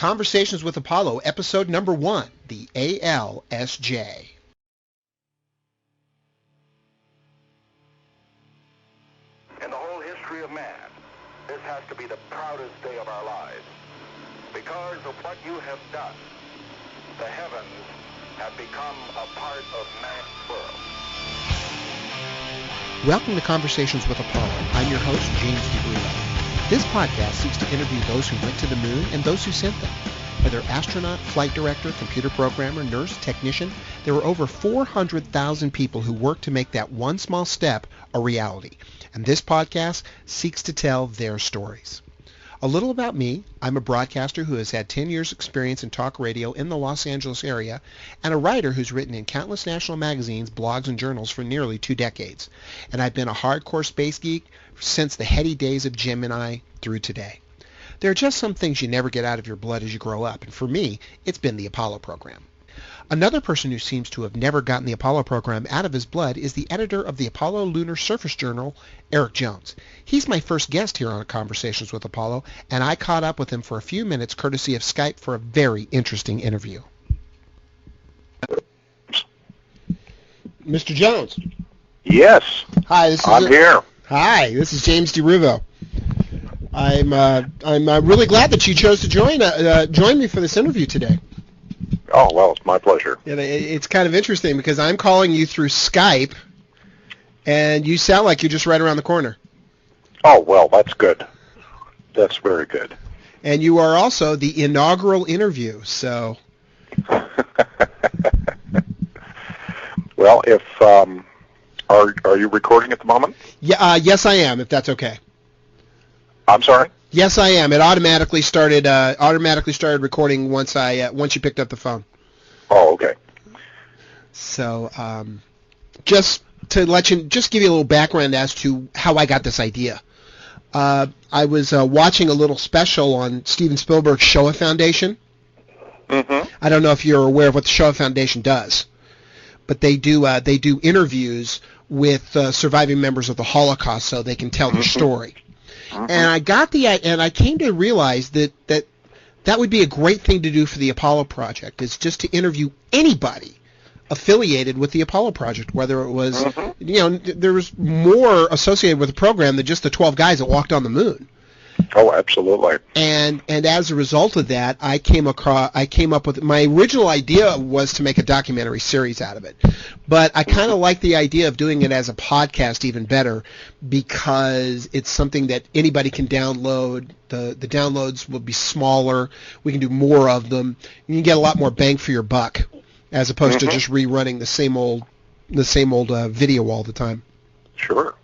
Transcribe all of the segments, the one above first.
Conversations with Apollo, episode number 1, the ALSJ. In the whole history of man, this has to be the proudest day of our lives. Because of what you have done, the heavens have become a part of man's world. Welcome to Conversations with Apollo. I'm your host, James DeBruno. This podcast seeks to interview those who went to the moon and those who sent them. Whether astronaut, flight director, computer programmer, nurse, technician, there were over 400,000 people who worked to make that one small step a reality. And this podcast seeks to tell their stories. A little about me. I'm a broadcaster who has had 10 years experience in talk radio in the Los Angeles area and a writer who's written in countless national magazines, blogs, and journals for nearly 2 decades. And I've been a hardcore space geek since the heady days of Gemini through today. There are just some things you never get out of your blood as you grow up, and for me, it's been the Apollo program. Another person who seems to have never gotten the Apollo program out of his blood is the editor of the Apollo Lunar Surface Journal, Eric Jones. He's my first guest here on Conversations with Apollo, and I caught up with him for a few minutes courtesy of Skype for a very interesting interview. Mr. Jones. Yes. Hi, I'm here. Hi, this is James DeRuvo. I'm really glad that you chose to join me for this interview today. Oh, well, it's my pleasure. And it's kind of interesting because I'm calling you through Skype, and you sound like you're just right around the corner. Oh, well, that's good. That's very good. And you are also the inaugural interview, so... Well, if are you recording at the moment? Yeah, yes, I am, if that's okay. I'm sorry? Yes, I am. It automatically started recording once you picked up the phone. Oh, okay. So, just to give you a little background as to how I got this idea. I was watching a little special on Steven Spielberg's Shoah Foundation. Mm-hmm. I don't know if you're aware of what the Shoah Foundation does, but they do interviews with surviving members of the Holocaust so they can tell their story. Mm-hmm. And I came to realize that would be a great thing to do for the Apollo project, is just to interview anybody affiliated with the Apollo project, whether it was, there was more associated with the program than just the 12 guys that walked on the moon. Oh, absolutely. And as a result of that, I came up with, my original idea was to make a documentary series out of it. But I kind of like the idea of doing it as a podcast even better, because it's something that anybody can download. The downloads will be smaller. We can do more of them. You can get a lot more bang for your buck, as opposed to just rerunning the same old video all the time. Sure.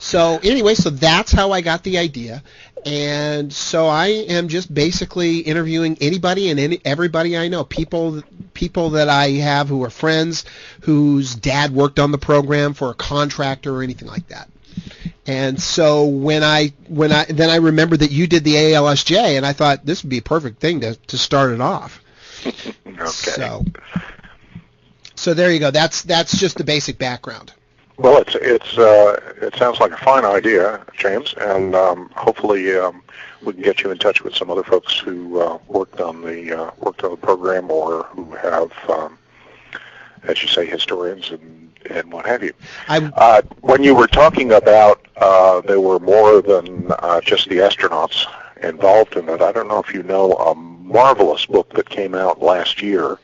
So anyway, so that's how I got the idea, and so I am just basically interviewing anybody and everybody I know, people that I have who are friends, whose dad worked on the program for a contractor or anything like that. And so then I remembered that you did the ALSJ, and I thought this would be a perfect thing to start it off. Okay. So there you go. That's just the basic background. Well, it sounds like a fine idea, James, and hopefully we can get you in touch with some other folks who worked on the program, or who have, as you say, historians and what have you. When you were talking about there were more than just the astronauts involved in it, I don't know if you know a marvelous book that came out last year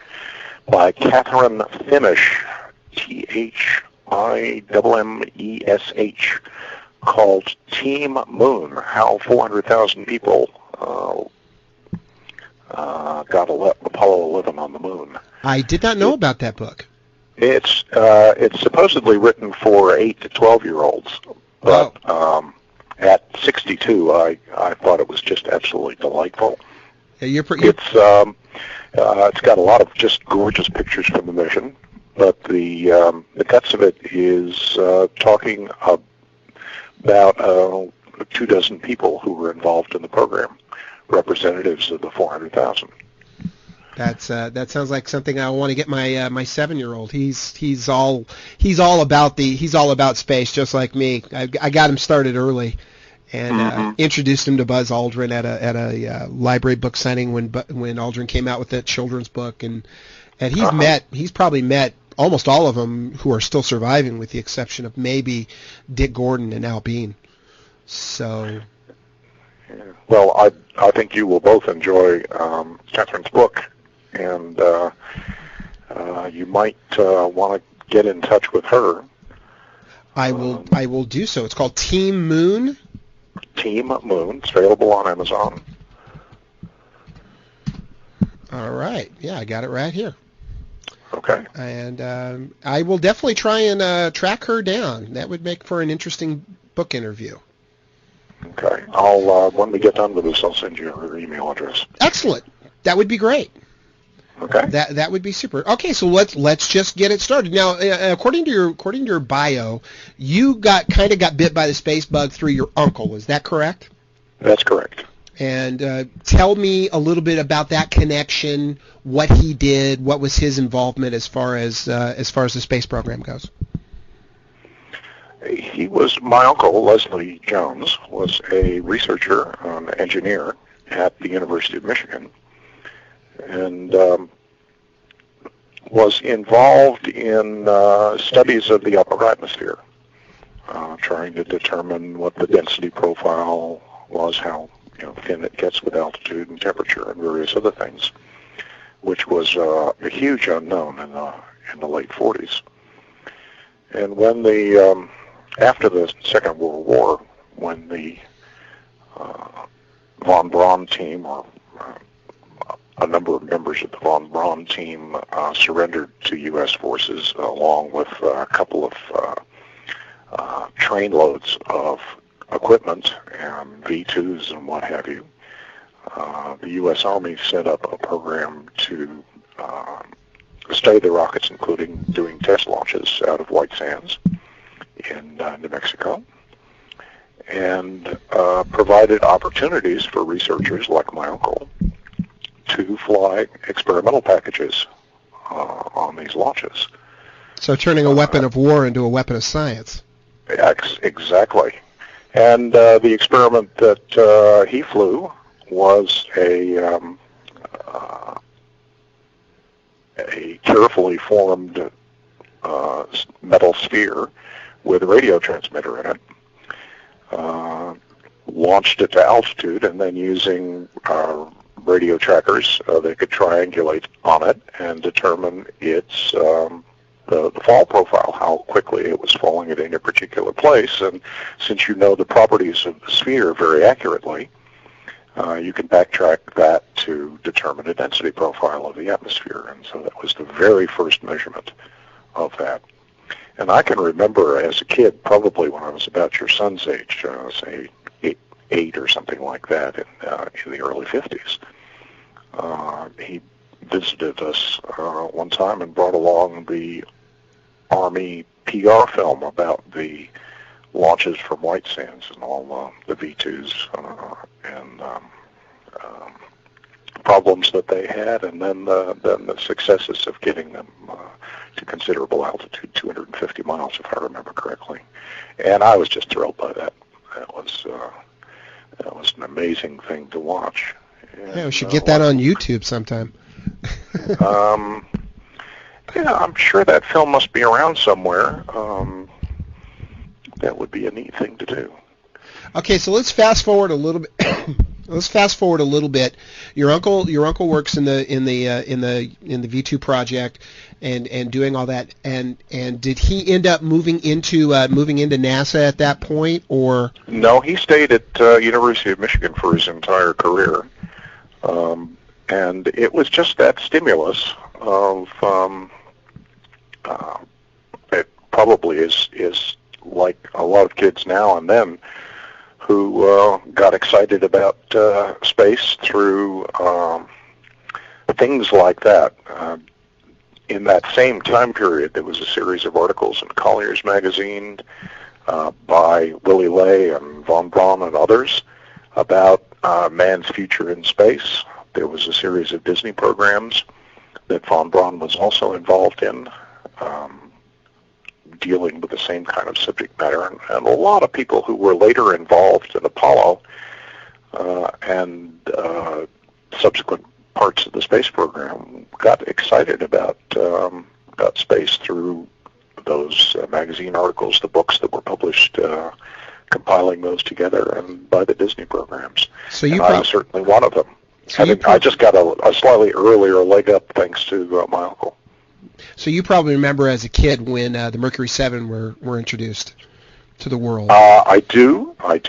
by Catherine Thimish, THIMMESH, called Team Moon: How 400,000 People got Apollo 11 on the moon. I did not know about that book. It's supposedly written for 8 to 12-year-olds, but at 62, I thought it was just absolutely delightful. Yeah, it's got a lot of just gorgeous pictures from the mission. But the guts of it is talking about 24 people who were involved in the program, representatives of the 400,000. That sounds like something I want to get my my 7-year-old. He's all about space, just like me. I got him started early, and introduced him to Buzz Aldrin at a library book signing when Aldrin came out with that children's book, and he's probably met almost all of them who are still surviving, with the exception of maybe Dick Gordon and Al Bean. So, well, I think you will both enjoy Catherine's book, and you might want to get in touch with her. I will do so. It's called Team Moon. Team Moon. It's available on Amazon. All right. Yeah, I got it right here. Okay. And I will definitely try and track her down. That would make for an interesting book interview. Okay. I'll when we get done with this, I'll send you her email address. Excellent. That would be great. Okay. That would be super. Okay, so let's just get it started. Now, according to your bio, you got bit by the space bug through your uncle. Is that correct? That's correct. And tell me a little bit about that connection, what he did, what was his involvement as far as the space program goes. My uncle, Leslie Jones, was a researcher, engineer at the University of Michigan, and was involved in studies of the upper atmosphere, trying to determine what the density profile was, how thin it gets with altitude and temperature and various other things, which was a huge unknown in the late 40s. And when after the Second World War, when the von Braun team, or a number of members of the von Braun team, surrendered to U.S. forces, along with a couple of trainloads of equipment and V-2s and what have you, the U.S. Army set up a program to study the rockets, including doing test launches out of White Sands in New Mexico, and provided opportunities for researchers like my uncle to fly experimental packages on these launches. So turning a weapon of war into a weapon of science. Exactly. And the experiment that he flew was a carefully formed metal sphere with a radio transmitter in it, launched it to altitude, and then using radio trackers, they could triangulate on it and determine its the fall profile, how quickly it was falling at any particular place. And since you know the properties of the sphere very accurately, you can backtrack that to determine a density profile of the atmosphere. And so that was the very first measurement of that. And I can remember as a kid, probably when I was about your son's age, say 8 or something like that, in the early 50s, he visited us one time and brought along the Army PR film about the launches from White Sands and all the V-2s and problems that they had, and then the successes of getting them to considerable altitude, 250 miles, if I remember correctly. And I was just thrilled by that. That was an amazing thing to watch. And, yeah, we should get that on YouTube sometime. Yeah, I'm sure that film must be around somewhere. That would be a neat thing to do. Okay, so let's fast forward a little bit. Your uncle works in the V2 project and doing all that. And did he end up moving into NASA at that point, or? No, he stayed at University of Michigan for his entire career. And it was just that stimulus of it probably is like a lot of kids now and then who got excited about space through things like that. In that same time period, there was a series of articles in Collier's magazine by Willy Ley and von Braun and others about man's future in space. There was a series of Disney programs that von Braun was also involved in, dealing with the same kind of subject matter. And a lot of people who were later involved in Apollo and subsequent parts of the space program got excited about space through those magazine articles, the books that were published, compiling those together, and by the Disney programs. So you I was certainly one of them. So I just got a slightly earlier leg up thanks to my uncle. So you probably remember as a kid when the Mercury 7 were introduced to the world. I do. Let's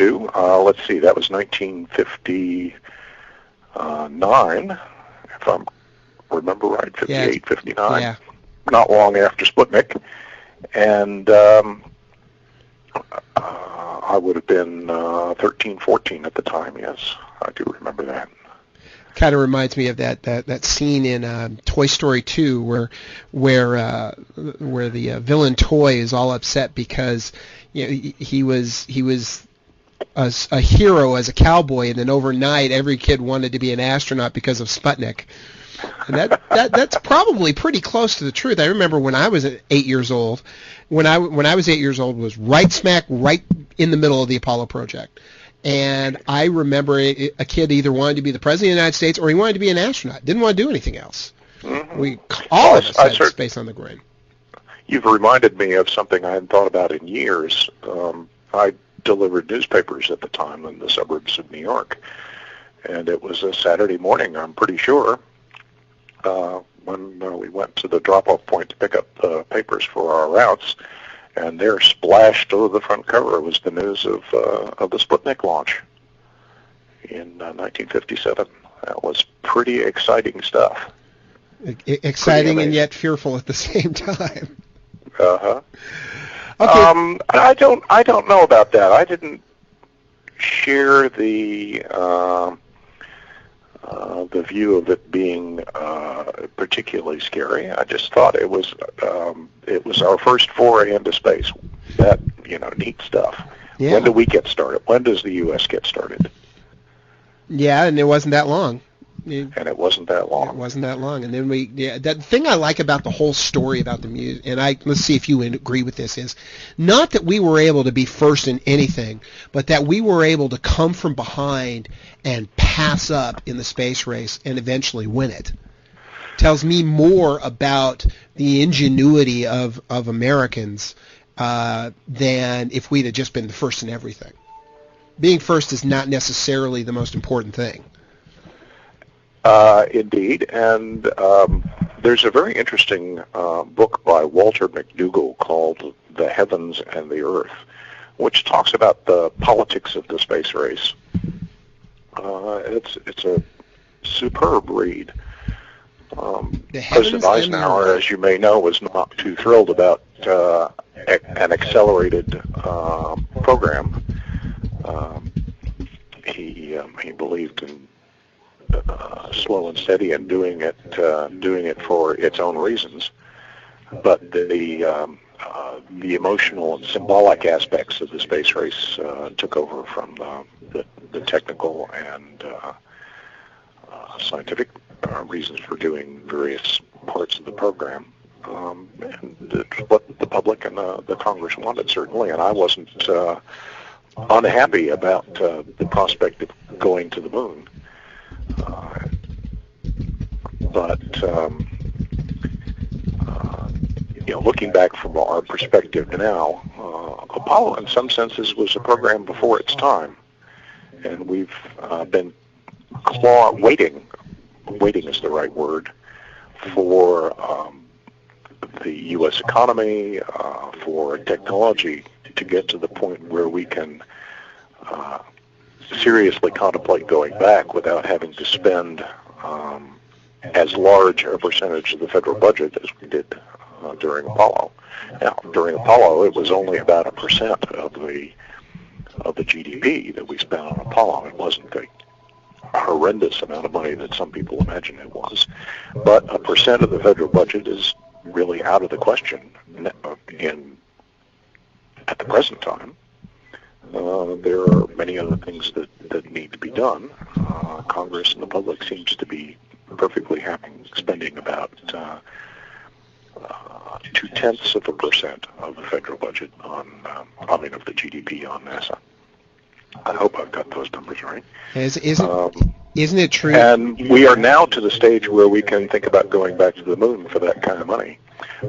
see, that was 1959, if I remember right, 58, 59. Yeah. Not long after Sputnik. And I would have been 13, 14 at the time, yes. I do remember that. Kind of reminds me of that scene in Toy Story 2 where the villain Toy is all upset because he was a hero as a cowboy, and then overnight every kid wanted to be an astronaut because of Sputnik. And that's probably pretty close to the truth. I remember when I was 8 years old. When I was 8 years old, was right in the middle of the Apollo project. And I remember a kid either wanted to be the president of the United States or he wanted to be an astronaut. Didn't want to do anything else. Mm-hmm. All of us had space on the brain. You've reminded me of something I hadn't thought about in years. I delivered newspapers at the time in the suburbs of New York. And it was a Saturday morning, I'm pretty sure, when we went to the drop-off point to pick up the papers for our routes. And there, splashed over the front cover, was the news of the Sputnik launch in 1957. That was pretty exciting stuff. Exciting and yet fearful at the same time. Uh-huh. Okay. I don't know about that. I didn't share the view of it being particularly scary. I just thought it was our first foray into space. That, neat stuff. Yeah. When do we get started? When does the U.S. get started? Yeah, and it wasn't that long. And it wasn't that long. It wasn't that long. And then that thing I like about the whole story about the music, and let's see if you agree with this, is not that we were able to be first in anything, but that we were able to come from behind and pass up in the space race and eventually win it. Tells me more about the ingenuity of Americans than if we'd have just been the first in everything. Being first is not necessarily the most important thing. Indeed, and there's a very interesting book by Walter McDougall called The Heavens and the Earth, which talks about the politics of the space race. It's a superb read. President Eisenhower, as you may know, was not too thrilled about an accelerated program. He believed in slow and steady and doing it for its own reasons, but the emotional and symbolic aspects of the space race took over from the technical and scientific reasons for doing various parts of the program. And it's what the public and the Congress wanted, certainly, and I wasn't unhappy about the prospect of going to the moon. But looking back from our perspective now, Apollo, in some senses, was a program before its time, and we've been waiting is the right word, for the U.S. economy, for technology to get to the point where we can seriously contemplate going back without having to spend as large a percentage of the federal budget as we did during Apollo. Now, during Apollo, it was only about 1% of the GDP that we spent on Apollo. It wasn't a horrendous amount of money that some people imagine it was, but 1% of the federal budget is really out of the question at the present time. There are many other things that need to be done. Congress and the public seems to be perfectly happy spending about 0.2% of the federal budget of the GDP on NASA. I hope I've got those numbers right. Isn't it true? And we are now to the stage where we can think about going back to the moon for that kind of money.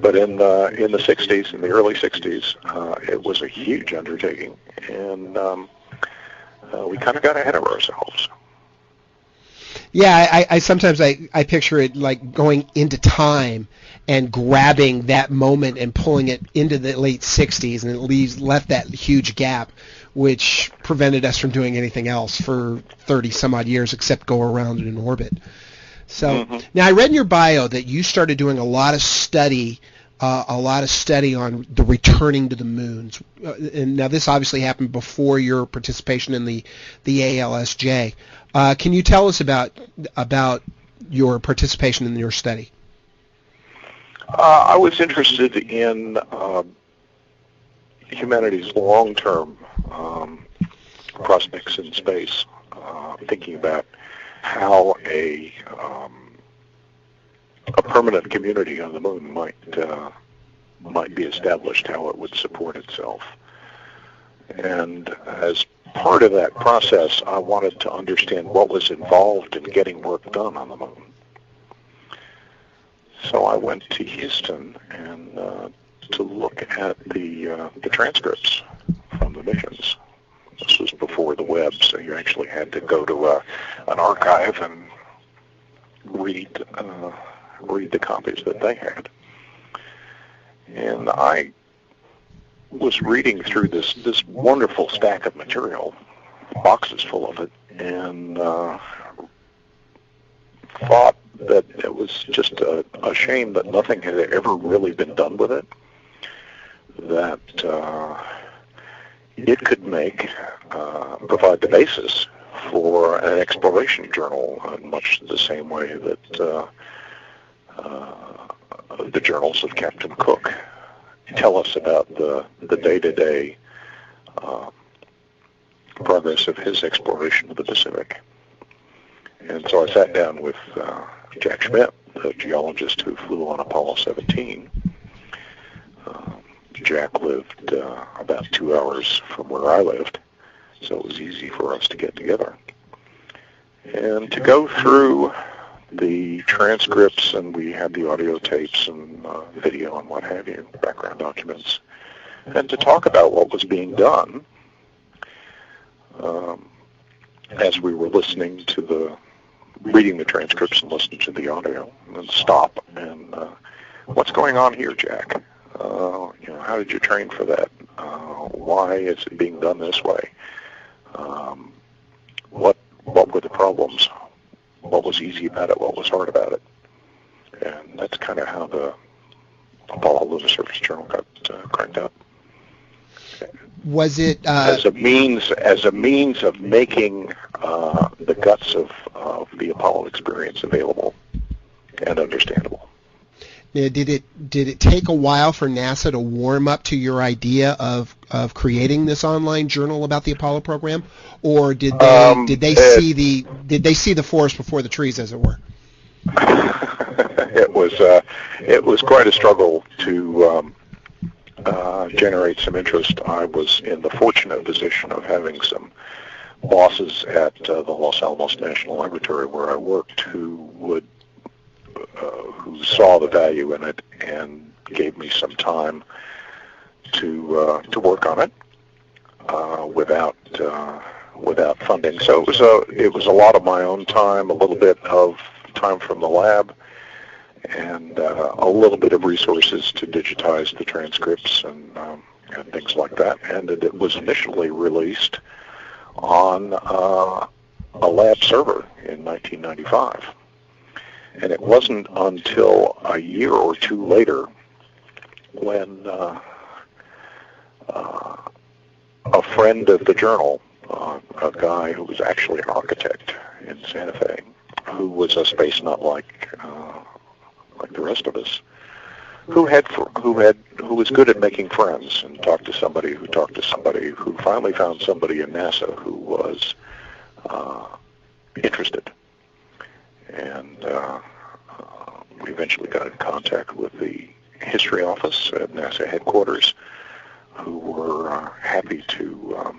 But in the 60s, in the early 60s, it was a huge undertaking, and we kind of got ahead of ourselves. Yeah, I sometimes I picture it like going into time and grabbing that moment and pulling it into the late 60s, and it left that huge gap, which prevented us from doing anything else for 30 some odd years except go around in orbit. So Now I read in your bio that you started doing a lot of study on the returning to the moons. And now this obviously happened before your participation in the ALSJ. Can you tell us about your participation in your study? I was interested in humanity's long-term prospects in space, thinking about how a permanent community on the moon might be established, how it would support itself. And as part of that process, I wanted to understand what was involved in getting work done on the moon. So I went to Houston and to look at the transcripts from the missions. This was before the web, so you actually had to go to an archive and read the copies that they had. And I was reading through this wonderful stack of material, boxes full of it, and thought that it was just a shame that nothing had ever really been done with it, that it could provide the basis for an exploration journal in much the same way that the journals of Captain Cook tell us about the day-to-day progress of his exploration of the Pacific. And so I sat down with Jack Schmidt, the geologist who flew on Apollo 17. Jack lived about 2 hours from where I lived, so it was easy for us to get together. And to go through the transcripts, and we had the audio tapes and video and what have you, background documents, and to talk about what was being done as we were reading the transcripts and listening to the audio, and stop and what's going on here, Jack? How did you train for that? Why is it being done this way? What were the problems? What was easy about it? What was hard about it? And that's kind of how the Apollo Lunar Surface Journal got cranked out. Was it as a means of making the guts of the Apollo experience available and understandable? Did it take a while for NASA to warm up to your idea of creating this online journal about the Apollo program, or did they see the forest before the trees, as it were? It was quite a struggle to generate some interest. I was in the fortunate position of having some bosses at the Los Alamos National Laboratory where I worked who saw the value in it and gave me some time to work on it without funding. So it was a lot of my own time, a little bit of time from the lab, and a little bit of resources to digitize the transcripts and things like that. And it was initially released on a lab server in 1995. And it wasn't until a year or two later when a friend of the journal, a guy who was actually an architect in Santa Fe, who was a space nut like the rest of us, who was good at making friends and talked to somebody who finally found somebody in NASA who was interested. And we eventually got in contact with the history office at NASA headquarters, who were happy to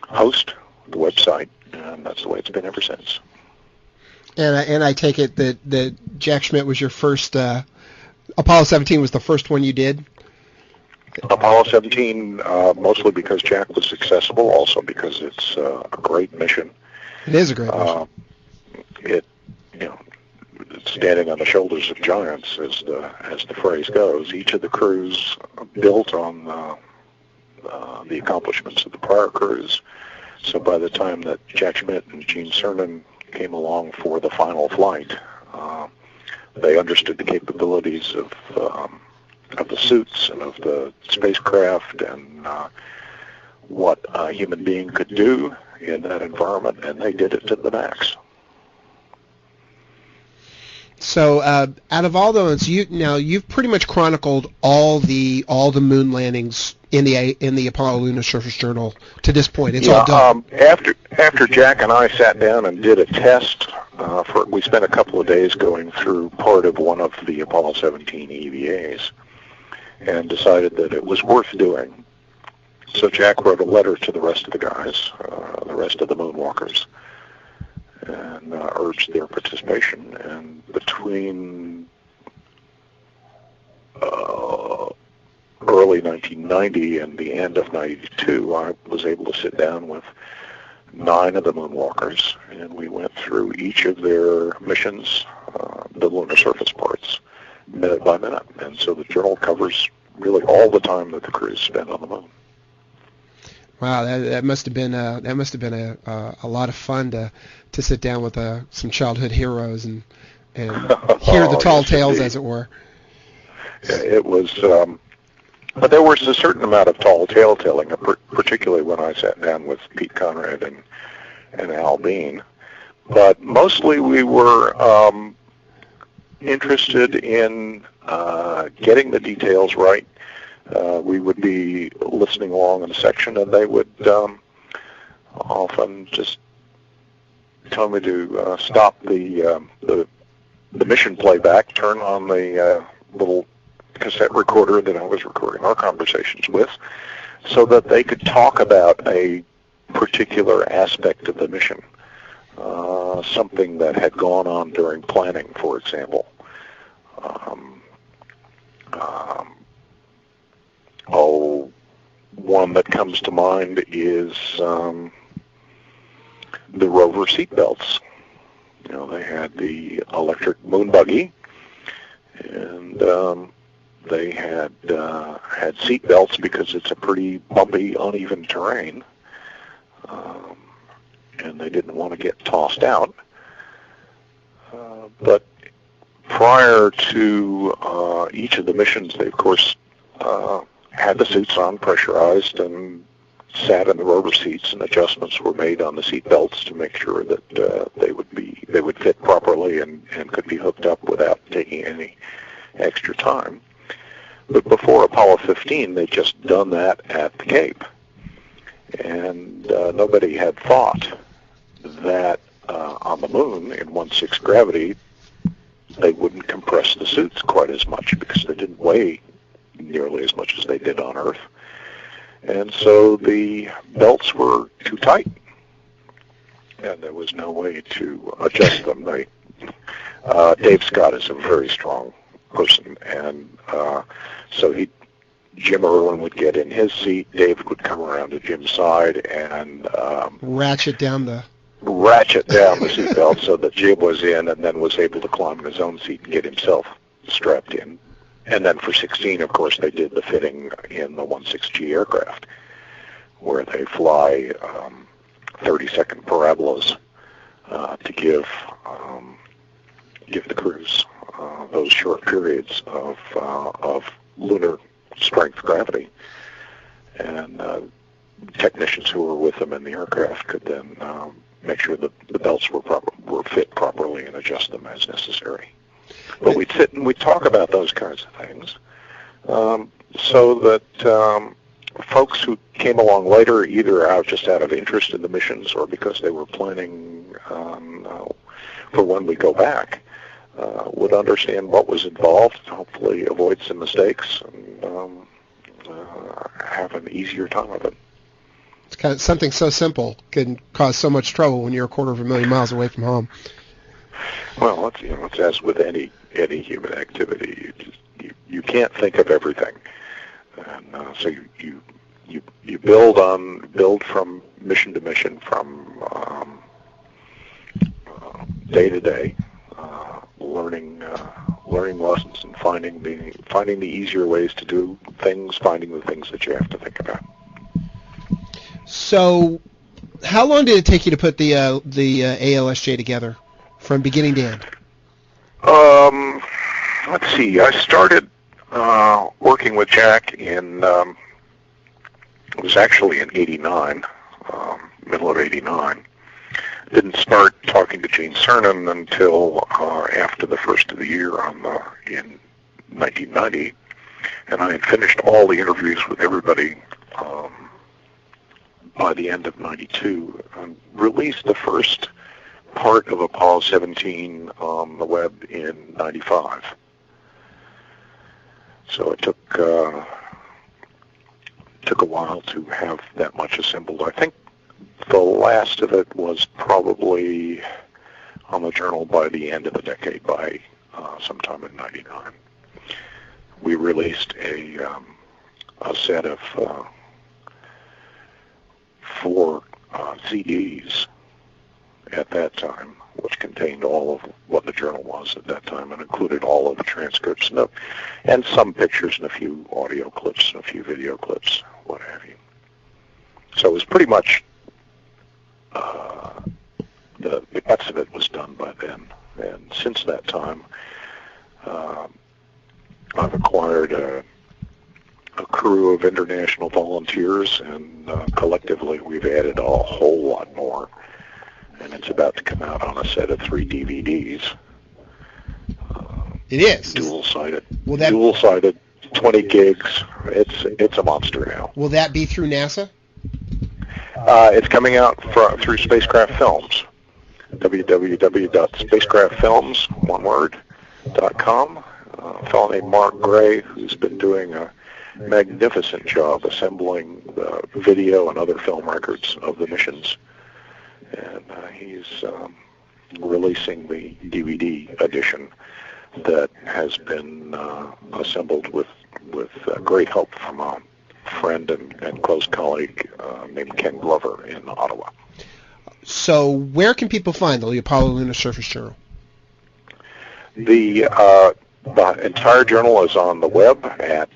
host the website, and that's the way it's been ever since. And I take it that Jack Schmitt was your first, Apollo 17 was the first one you did? Apollo 17, mostly because Jack was accessible, also because it's a great mission. It is a great mission. It's standing on the shoulders of giants, as the phrase goes. Each of the crews built on the accomplishments of the prior crews. So by the time that Jack Schmitt and Gene Cernan came along for the final flight, they understood the capabilities of the suits and of the spacecraft and what a human being could do in that environment, and they did it to the max. So out of all those, you've pretty much chronicled all the moon landings in the Apollo Lunar Surface Journal to this point. It's all done. After Jack and I sat down and did a test, we spent a couple of days going through part of one of the Apollo 17 EVAs, and decided that it was worth doing. So Jack wrote a letter to the rest of the guys, the rest of the moonwalkers, and urged their participation. And between early 1990 and the end of 92, I was able to sit down with 9 of the moonwalkers, and we went through each of their missions, the lunar surface parts, minute by minute. And so the journal covers really all the time that the crews spent on the moon. Wow, that must have been a lot of fun to sit down with some childhood heroes and hear the tall tales, as it were. Yeah, it was, but there was a certain amount of tall tale telling, particularly when I sat down with Pete Conrad and Al Bean. But mostly we were interested in getting the details right. We would be listening along in a section, and they would often just tell me to stop the mission playback, turn on the little cassette recorder that I was recording our conversations with, so that they could talk about a particular aspect of the mission, something that had gone on during planning, for example. One that comes to mind is the rover seatbelts. They had the electric moon buggy, and they had seatbelts because it's a pretty bumpy, uneven terrain, and they didn't want to get tossed out. But prior to each of the missions, they, of course, had the suits on, pressurized, and sat in the rover seats, and adjustments were made on the seat belts to make sure that they would fit properly and could be hooked up without taking any extra time. But before Apollo 15, they'd just done that at the Cape, and nobody had thought that on the moon in 1/6 gravity they wouldn't compress the suits quite as much because they didn't weigh nearly as much as they did on Earth. And so the belts were too tight, and there was no way to adjust them. Dave Scott is a very strong person, and so Jim Irwin would get in his seat, David would come around to Jim's side and ratchet down the seatbelt so that Jim was in and then was able to climb in his own seat and get himself strapped in. And then for 16, of course, they did the fitting in the 1/6G aircraft, where they fly 30-second parabolas to give the crews those short periods of lunar strength gravity. And technicians who were with them in the aircraft could then make sure that the belts were fit properly and adjust them as necessary. But we'd sit and we'd talk about those kinds of things, so that folks who came along later, either just out of interest in the missions or because they were planning for when we go back, would understand what was involved, hopefully avoid some mistakes, and have an easier time of it. It's kind of something so simple can cause so much trouble when you're 250,000 miles away from home. Well, it's as with any human activity. You can't think of everything, and so you build from mission to mission, from day to day, learning lessons and finding the easier ways to do things, finding the things that you have to think about. So, how long did it take you to put the ALSJ together, from beginning to end? Let's see. I started working with Jack it was actually in '89, middle of '89. Didn't start talking to Gene Cernan until after the first of the year in 1990, and I had finished all the interviews with everybody by the end of '92, and released the first part of Apollo 17 on the web in '95. So it took a while to have that much assembled. I think the last of it was probably on the journal by the end of the decade, by sometime in '99. We released a set of 4 CDs at that time, which contained all of what the journal was at that time and included all of the transcripts and some pictures and a few audio clips and a few video clips, what have you. So it was pretty much the guts of it was done by then. And since that time, I've acquired a crew of international volunteers, and collectively we've added a whole lot more. And it's about to come out on a set of 3 DVDs. It is Dual-sided. Will that... Dual-sided, 20 gigs. It's a monster now. Will that be through NASA? It's coming out through Spacecraft Films. www.spacecraftfilms.com. A fellow named Mark Gray, who's been doing a magnificent job assembling the video and other film records of the missions. And he's releasing the DVD edition that has been assembled with great help from a friend and close colleague named Ken Glover in Ottawa. So where can people find the Apollo Lunar Surface Journal? The entire journal is on the web at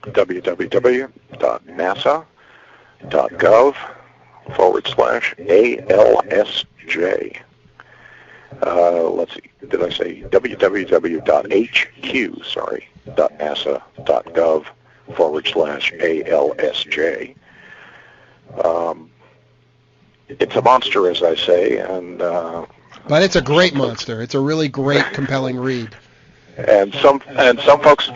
www.nasa.gov/ALSJ. Let's see, did I say www.nasa.gov/ALSJ. It's a monster, as I say, and but it's a great monster. It's a really great, compelling read. And some folks, of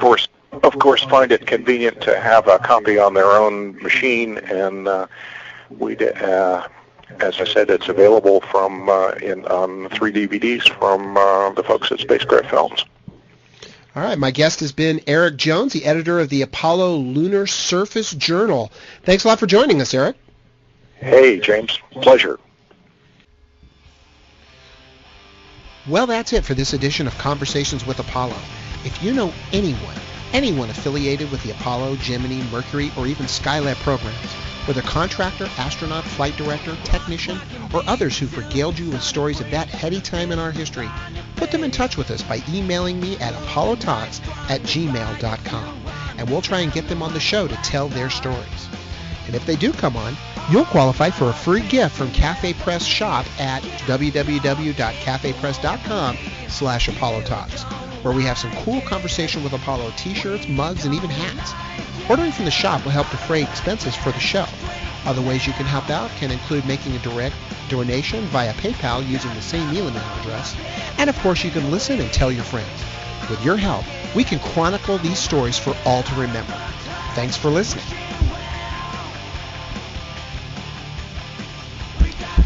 course, find it convenient to have a copy on their own machine, and as I said, it's available on 3 DVDs from the folks at Spacecraft Films. All right, my guest has been Eric Jones, the editor of the Apollo Lunar Surface Journal. Thanks a lot for joining us, Eric. Hey, James. Pleasure. Well, that's it for this edition of Conversations with Apollo. If you know anyone affiliated with the Apollo, Gemini, Mercury, or even Skylab programs, whether contractor, astronaut, flight director, technician, or others who've regaled you with stories of that heady time in our history, put them in touch with us by emailing me at apollotalks@gmail.com, and we'll try and get them on the show to tell their stories. And if they do come on, you'll qualify for a free gift from Cafe Press Shop at www.cafepress.com/Apollo Talks, where we have some cool Conversation with Apollo t-shirts, mugs, and even hats. Ordering from the shop will help defray expenses for the show. Other ways you can help out can include making a direct donation via PayPal using the same email address. And of course, you can listen and tell your friends. With your help, we can chronicle these stories for all to remember. Thanks for listening.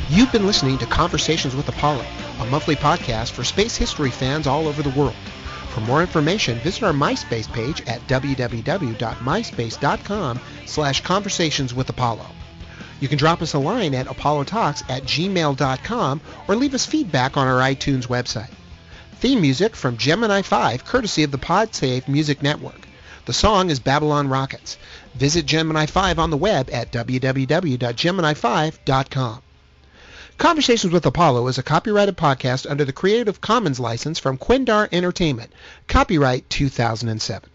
You've been listening to Conversations with Apollo, a a monthly podcast for space history fans all over the world. For more information, visit our MySpace page at www.myspace.com/conversationswithapollo. You can drop us a line at apollotalks@gmail.com or leave us feedback on our iTunes website. Theme music from Gemini 5, courtesy of the PodSave Music Network. The song is Babylon Rockets. Visit Gemini 5 on the web at www.gemini5.com. Conversations with Apollo is a copyrighted podcast under the Creative Commons license from Quindar Entertainment. Copyright 2007.